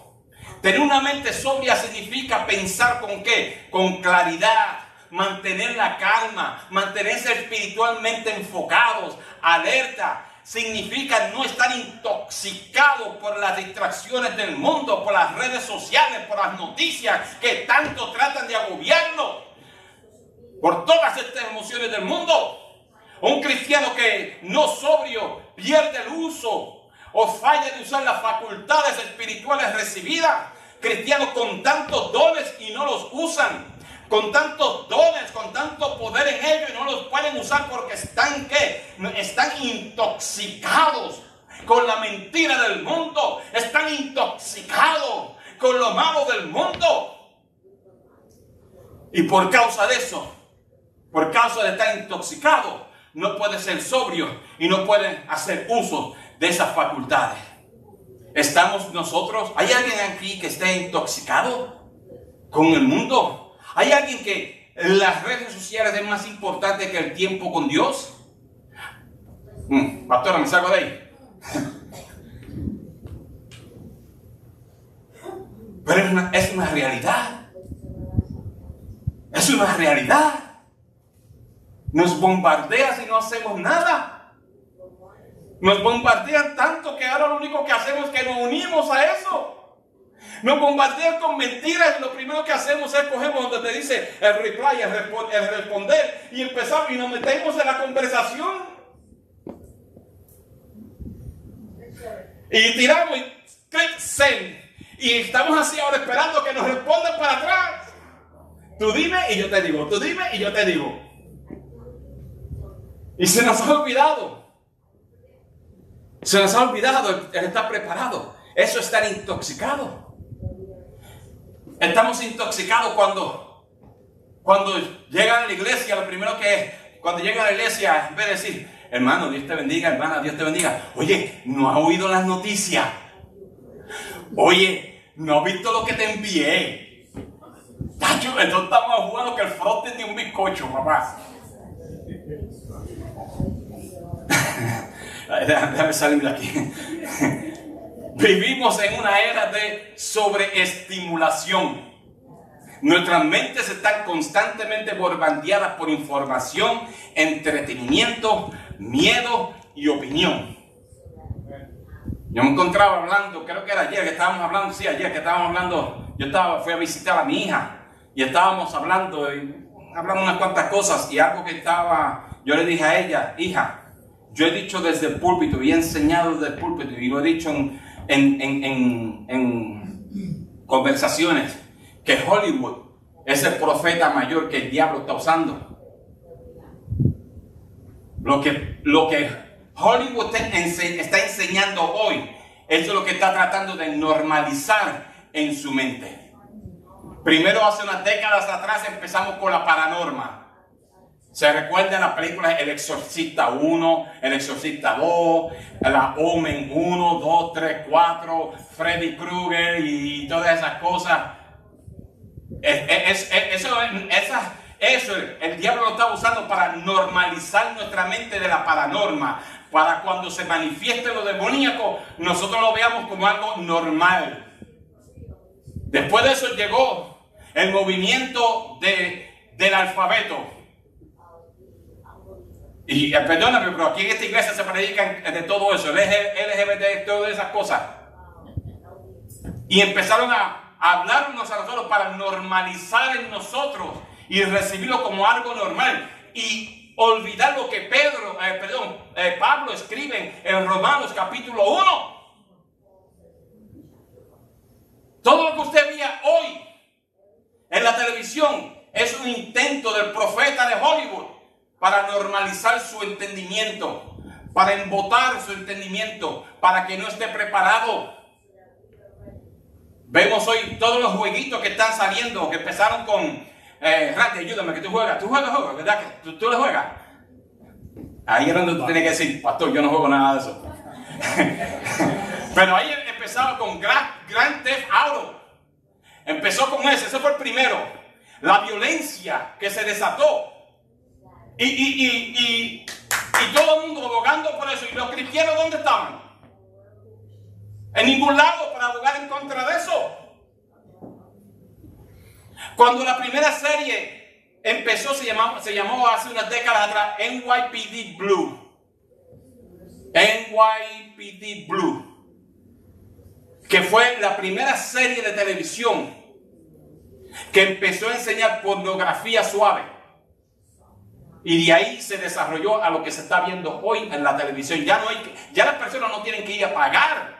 Tener una mente sobria significa pensar ¿con qué? Con claridad. Mantener la calma. Mantenerse espiritualmente enfocados. Alerta. Significa no estar intoxicados por las distracciones del mundo, por las redes sociales, por las noticias que tanto tratan de agobiarnos, por todas estas emociones del mundo. Un cristiano que no sobrio pierde el uso o falla de usar las facultades espirituales recibidas. Cristianos con tantos dones y no los usan. Con tantos dones, con tanto poder en ellos y no los pueden usar porque están ¿qué? Están intoxicados con la mentira del mundo. Están intoxicados con lo malo del mundo. Y por causa de eso, por causa de estar intoxicado, no puede ser sobrio y no pueden hacer uso de esas facultades. ¿Estamos nosotros? ¿Hay alguien aquí que esté intoxicado con el mundo? ¿Hay alguien que las redes sociales es más importante que el tiempo con Dios? Pastora, me salgo de ahí. Pero es una realidad. Es una realidad. Nos bombardea si no hacemos nada. Nos bombardean tanto que ahora lo único que hacemos es que nos unimos a eso. Nos bombardean con mentiras y lo primero que hacemos es cogemos donde te dice el reply, el responder y empezamos y nos metemos en la conversación. Y tiramos y click send. Y estamos así ahora esperando que nos respondan para atrás. Tú dime y yo te digo, tú dime y yo te digo. Y se nos ha olvidado. Se nos ha olvidado el estar preparado. Eso es estar intoxicado. Estamos intoxicados cuando llegan a la iglesia. Lo primero que es, cuando llegan a la iglesia, en vez de decir, hermano, Dios te bendiga, hermana, Dios te bendiga. Oye, ¿no has oído las noticias? Oye, ¿no has visto lo que te envié? Tacho, entonces estamos jugando que el frosting de un bizcocho, papá. Déjame salir de aquí. Vivimos en una era de sobreestimulación. Nuestras mentes están constantemente bombardeadas por información, entretenimiento, miedo y opinión. Yo me encontraba hablando, creo que era ayer que estábamos hablando, sí, ayer que estábamos hablando, fui a visitar a mi hija y estábamos hablando, hablamos unas cuantas cosas y algo que yo le dije a ella, hija, yo he dicho desde el púlpito y he enseñado desde el púlpito y lo he dicho en conversaciones que Hollywood es el profeta mayor que el diablo está usando. Lo que Hollywood está enseñando hoy, eso es lo que está tratando de normalizar en su mente. Primero, hace unas décadas atrás empezamos con la paranormal. Se recuerdan las películas El Exorcista 1, El Exorcista 2, La Omen 1, 2, 3, 4, Freddy Krueger y todas esas cosas. Eso el diablo lo está usando para normalizar nuestra mente de la paranorma. Para cuando se manifieste lo demoníaco, nosotros lo veamos como algo normal. Después de eso llegó el movimiento del alfabeto. Y perdóname, pero aquí en esta iglesia se predican de todo eso, LGBT, todas esas cosas. Y empezaron a hablarnos a nosotros para normalizar en nosotros y recibirlo como algo normal. Y olvidar lo que Pablo escribe en Romanos capítulo 1. Todo lo que usted veía hoy en la televisión es un intento del profeta de Hollywood para normalizar su entendimiento, para embotar su entendimiento, para que no esté preparado. Vemos hoy todos los jueguitos que están saliendo, que empezaron con Randy, ayúdame, que tú juegas, juegos, ¿verdad? ¿Tú le juegas? Ahí es donde tú tienes que decir, pastor, yo no juego nada de eso. Pero ahí empezaba con Grand Theft Auto. Empezó con ese fue el primero. La violencia que se desató. Y todo el mundo abogando por eso. ¿Y los cristianos dónde estaban? En ningún lado para abogar en contra de eso. Cuando la primera serie empezó, se llamó hace unas décadas atrás NYPD Blue. NYPD Blue. Que fue la primera serie de televisión que empezó a enseñar pornografía suave. Y de ahí se desarrolló a lo que se está viendo hoy en la televisión. Ya las personas no tienen que ir a pagar.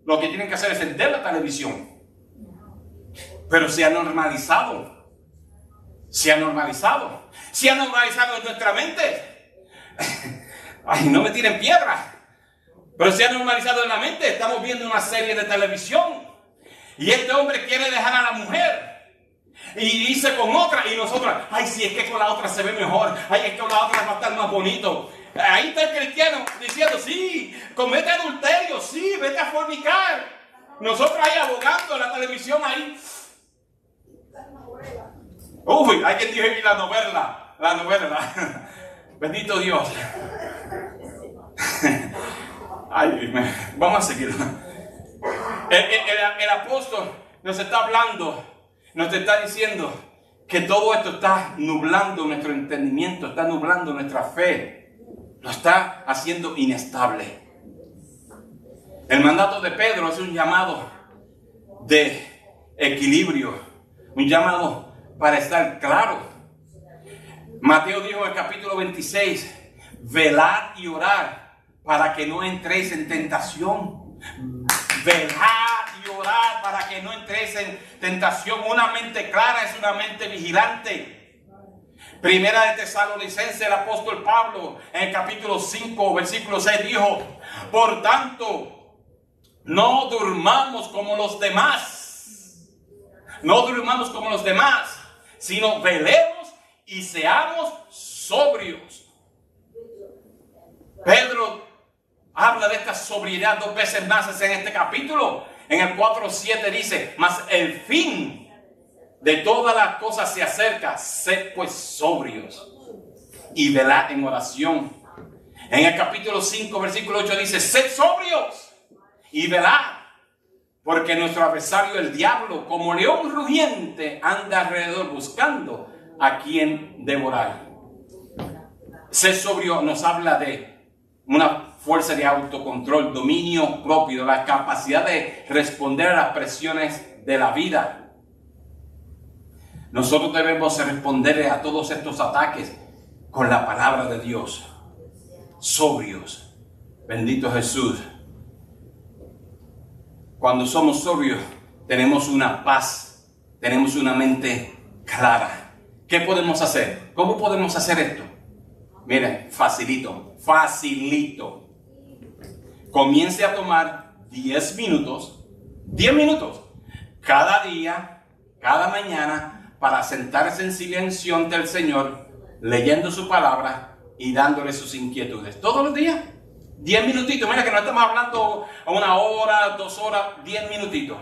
Lo que tienen que hacer es vender la televisión. Pero se ha normalizado. Se ha normalizado. Se ha normalizado en nuestra mente. Ay, no me tiren piedra. Pero se ha normalizado en la mente. Estamos viendo una serie de televisión. Y este hombre quiere dejar a la mujer. Y irse con otra. Y nosotros, ay, sí, es que con la otra se ve mejor. Ay, es que con la otra va a estar más bonito. Ahí está el cristiano diciendo, sí, comete adulterio, sí, vete a fornicar. Nosotros ahí abogando en la televisión ahí. Uy, hay que decir la novela. Bendito Dios. Ay, vamos a seguir. El apóstol nos está hablando, nos está diciendo que todo esto está nublando nuestro entendimiento, está nublando nuestra fe. Lo está haciendo inestable. El mandato de Pedro es un llamado de equilibrio, un llamado para estar claro. Mateo dijo en el capítulo 26, velad y orad para que no entréis en tentación. Velad y orad para que no entréis en tentación. Una mente clara es una mente vigilante. Primera de Tesalonicenses, el apóstol Pablo, en el capítulo 5, versículo 6, dijo, por tanto, no durmamos como los demás. No durmamos como los demás, sino velemos y seamos sobrios. Pedro habla de esta sobriedad 2 veces más en este capítulo. En el 4:7 dice, mas el fin de todas las cosas se acerca, sed pues sobrios y velad en oración. En el capítulo 5, versículo 8 dice, sed sobrios y velad, porque nuestro adversario el diablo, como león rugiente, anda alrededor buscando a quien devorar. Ser sobrio nos habla de una fuerza de autocontrol, dominio propio, la capacidad de responder a las presiones de la vida. Nosotros debemos responder a todos estos ataques con la palabra de Dios. Sobrios. Bendito Jesús. Cuando somos sobrios, tenemos una paz, tenemos una mente clara. ¿Qué podemos hacer? ¿Cómo podemos hacer esto? Miren, facilito. Comience a tomar 10 minutos cada día, cada mañana, para sentarse en silencio ante el Señor, leyendo su palabra y dándole sus inquietudes. Todos los días, 10 minutitos. Mira que no estamos hablando a 1 hora, 2 horas, 10 minutitos.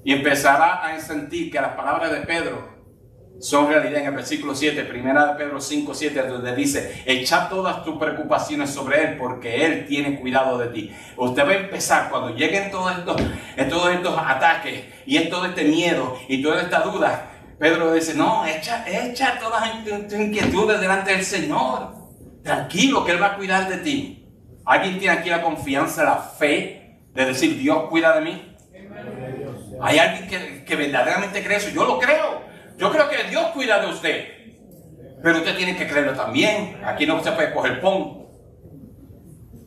Y empezará a sentir que las palabras de Pedro son realidad. En el versículo 7, primera de Pedro 5:7, donde dice, echa todas tus preocupaciones sobre Él, porque Él tiene cuidado de ti. Usted va a empezar, cuando lleguen todos estos ataques, y todo este miedo, y toda esta duda, Pedro dice, no, echa todas tus inquietudes delante del Señor. Tranquilo, que Él va a cuidar de ti. ¿Alguien tiene aquí la confianza, la fe, de decir, Dios cuida de mí? ¿Hay alguien que verdaderamente cree eso? Yo lo creo. Yo creo que Dios cuida de usted, pero usted tiene que creerlo también. Aquí no se puede coger pon.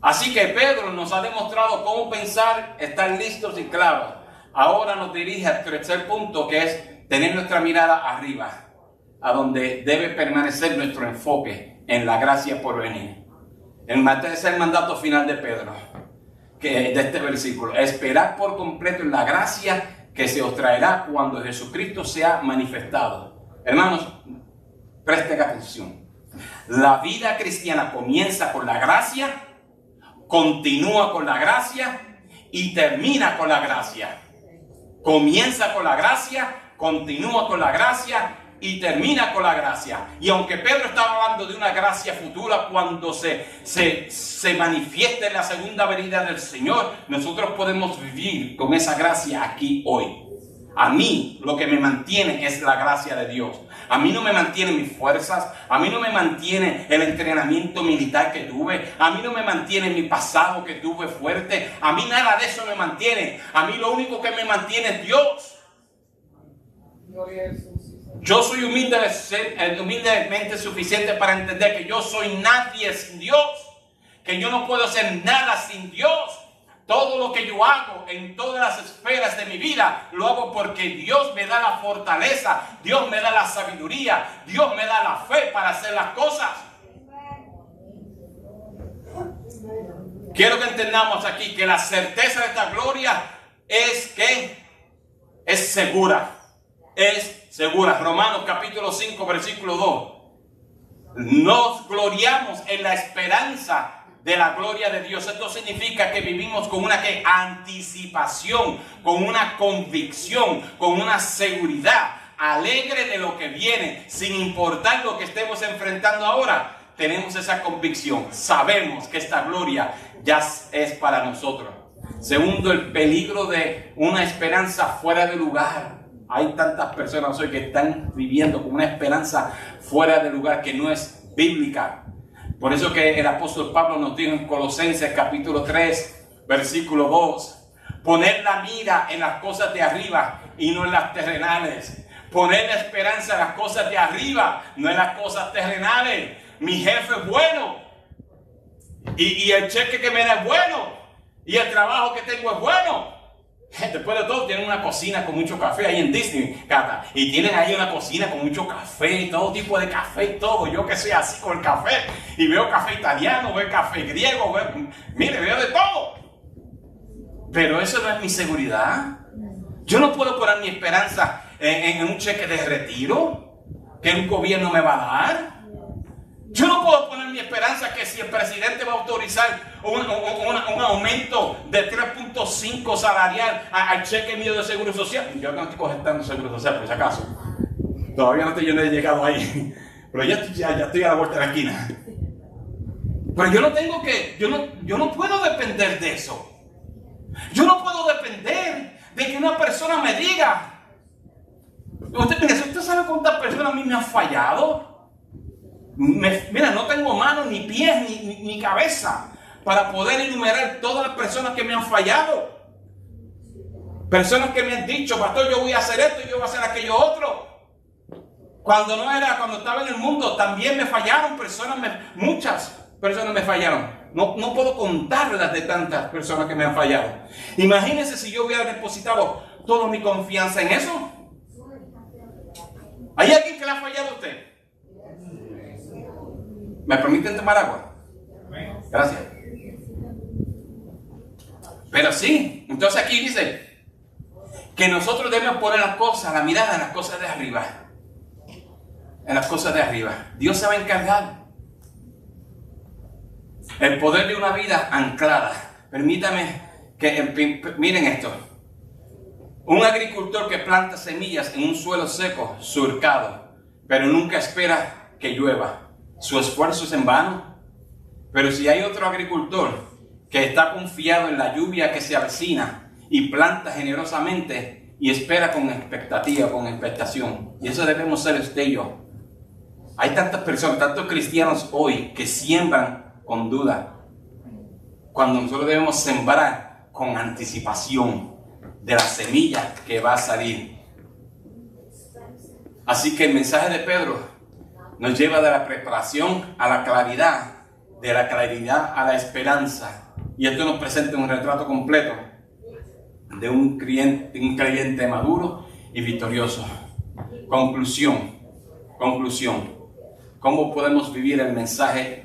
Así que Pedro nos ha demostrado cómo pensar, estar listos y claros. Ahora nos dirige al tercer punto, que es tener nuestra mirada arriba, a donde debe permanecer nuestro enfoque en la gracia por venir. Este es el mandato final de Pedro, de este versículo. Esperar por completo en la gracia que se os traerá cuando Jesucristo sea manifestado. Hermanos, presten atención. La vida cristiana comienza con la gracia, continúa con la gracia y termina con la gracia. Comienza con la gracia, continúa con la gracia y termina con la gracia. Y aunque Pedro estaba hablando de una gracia futura cuando se manifieste la segunda venida del Señor, nosotros podemos vivir con esa gracia aquí hoy. A mí lo que me mantiene es la gracia de Dios. A mí no me mantiene mis fuerzas, a mí no me mantiene el entrenamiento militar que tuve, a mí no me mantiene mi pasado que tuve fuerte, a mí nada de eso me mantiene. A mí lo único que me mantiene es Dios. Yo soy humildemente suficiente para entender que yo soy nadie sin Dios, que yo no puedo hacer nada sin Dios. Todo lo que yo hago en todas las esferas de mi vida, lo hago porque Dios me da la fortaleza, Dios me da la sabiduría, Dios me da la fe para hacer las cosas. Quiero que entendamos aquí que la certeza de esta gloria es que es segura. Es segura. Romanos capítulo 5, versículo 2. Nos gloriamos en la esperanza de la gloria de Dios. Esto significa que vivimos con una anticipación, con una convicción, con una seguridad, alegre de lo que viene, sin importar lo que estemos enfrentando ahora. Tenemos esa convicción, sabemos que esta gloria ya es para nosotros. Segundo, el peligro de una esperanza fuera de lugar. Hay tantas personas hoy que están viviendo con una esperanza fuera de lugar que no es bíblica. Por eso que el apóstol Pablo nos dijo en Colosenses capítulo 3, versículo 2, poner la mira en las cosas de arriba y no en las terrenales. Poner la esperanza en las cosas de arriba, no en las cosas terrenales. Mi jefe es bueno y el cheque que me da es bueno y el trabajo que tengo es bueno. Después de todo, tienen una cocina con mucho café ahí en Disney, Cata. Y tienen ahí una cocina con mucho café y todo tipo de café y todo. Yo que soy así con el café. Y veo café italiano, veo café griego, veo de todo. Pero eso no es mi seguridad. Yo no puedo poner mi esperanza en un cheque de retiro que un gobierno me va a dar. Yo no puedo poner mi esperanza que si el presidente va a autorizar un aumento de 3.5 salarial al cheque mío de seguro social. Yo no estoy cogiendo seguro social, por si acaso. Todavía no he llegado ahí. Pero ya estoy a la vuelta de la esquina. Pero yo no puedo depender de eso. Yo no puedo depender de que una persona me diga. ¿Usted sabe cuántas personas a mí me han fallado? Mira, no tengo manos, ni pies, ni cabeza para poder enumerar todas las personas que me han fallado. Personas que me han dicho, pastor, yo voy a hacer esto y yo voy a hacer aquello otro. Cuando estaba en el mundo, también me fallaron muchas personas me fallaron. No puedo contarlas de tantas personas que me han fallado. Imagínense si yo hubiera depositado toda mi confianza en eso. ¿Hay alguien que le ha fallado a usted? ¿Me permiten tomar agua? Gracias. Pero sí, entonces aquí dice que nosotros debemos poner la mirada en las cosas de arriba. En las cosas de arriba. Dios se va a encargar. El poder de una vida anclada. Permítame que miren esto. Un agricultor que planta semillas en un suelo seco, surcado, pero nunca espera que llueva. Su esfuerzo es en vano. Pero si hay otro agricultor que está confiado en la lluvia que se avecina y planta generosamente y espera con expectativa, con expectación. Y eso debemos ser usted y yo. Hay tantas personas, tantos cristianos hoy que siembran con duda, cuando nosotros debemos sembrar con anticipación de la semilla que va a salir. Así que el mensaje de Pedro nos lleva de la preparación a la claridad, de la claridad a la esperanza. Y esto nos presenta un retrato completo de un creyente maduro y victorioso. Conclusión. ¿Cómo podemos vivir el mensaje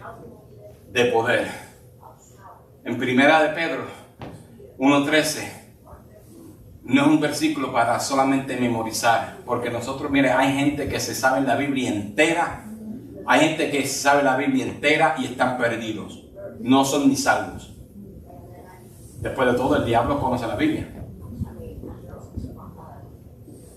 de poder? En primera de Pedro 1:13. No es un versículo para solamente memorizar, porque nosotros, mire, hay gente que se sabe la Biblia entera, hay gente que sabe la Biblia entera y están perdidos, no son ni salvos. Después de todo, el diablo conoce la Biblia.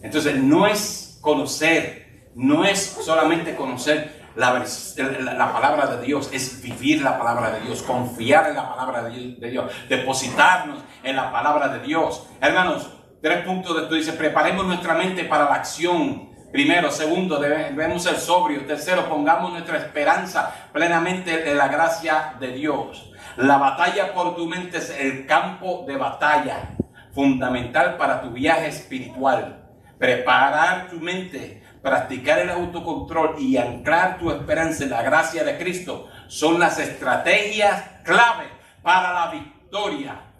Entonces, no es conocer, no es solamente conocer la palabra de Dios, es vivir la palabra de Dios, confiar en la palabra de Dios, depositarnos en la palabra de Dios. Hermanos, 3 puntos de esto dice: preparemos nuestra mente para la acción. Primero. Segundo, debemos ser sobrios. Tercero, pongamos nuestra esperanza plenamente en la gracia de Dios. La batalla por tu mente es el campo de batalla fundamental para tu viaje espiritual. Preparar tu mente, practicar el autocontrol y anclar tu esperanza en la gracia de Cristo son las estrategias clave para la victoria.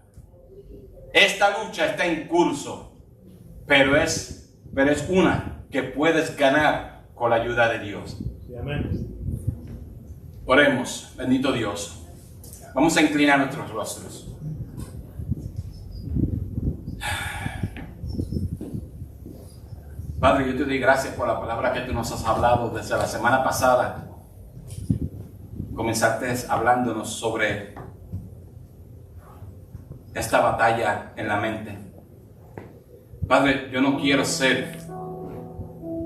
Esta lucha está en curso, pero es una que puedes ganar con la ayuda de Dios. Sí, amén. Oremos, bendito Dios. Vamos a inclinar nuestros rostros. Padre, yo te doy gracias por la palabra que tú nos has hablado desde la semana pasada. Comenzaste hablándonos sobre esta batalla en la mente. Padre, yo no quiero ser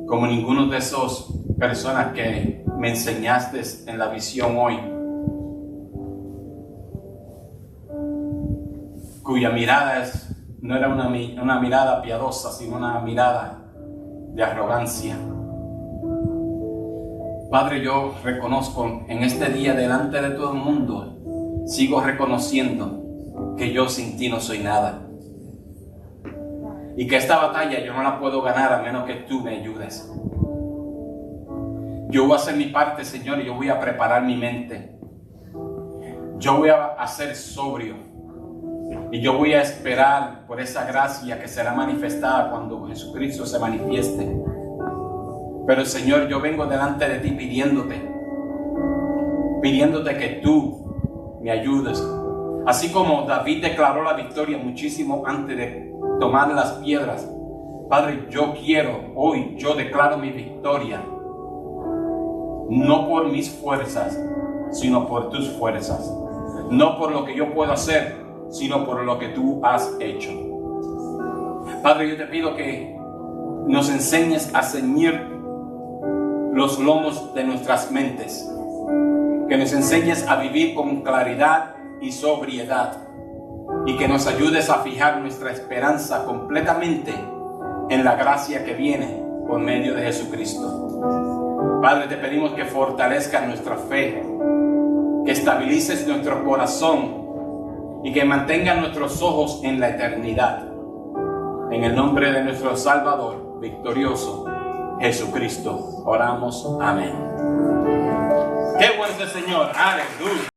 como ninguno de esos personas que me enseñaste en la visión hoy, cuya mirada no era una mirada piadosa, sino una mirada de arrogancia. Padre, yo reconozco en este día delante de todo el mundo, sigo reconociendo que yo sin ti no soy nada. Y que esta batalla yo no la puedo ganar a menos que tú me ayudes. Yo voy a hacer mi parte, Señor, y yo voy a preparar mi mente. Yo voy a ser sobrio. Y yo voy a esperar por esa gracia que será manifestada cuando Jesucristo se manifieste. Pero, Señor, yo vengo delante de ti pidiéndote que tú me ayudes. Así como David declaró la victoria muchísimo antes de tomar las piedras. Padre, yo declaro mi victoria, no por mis fuerzas, sino por tus fuerzas, no por lo que yo puedo hacer, sino por lo que tú has hecho. Padre, yo te pido que nos enseñes a ceñir los lomos de nuestras mentes, que nos enseñes a vivir con claridad y sobriedad, y que nos ayudes a fijar nuestra esperanza completamente en la gracia que viene por medio de Jesucristo. Padre, te pedimos que fortalezcas nuestra fe, que estabilices nuestro corazón y que mantengas nuestros ojos en la eternidad. En el nombre de nuestro Salvador victorioso, Jesucristo, oramos. Amén. Qué bueno es el Señor. Aleluya.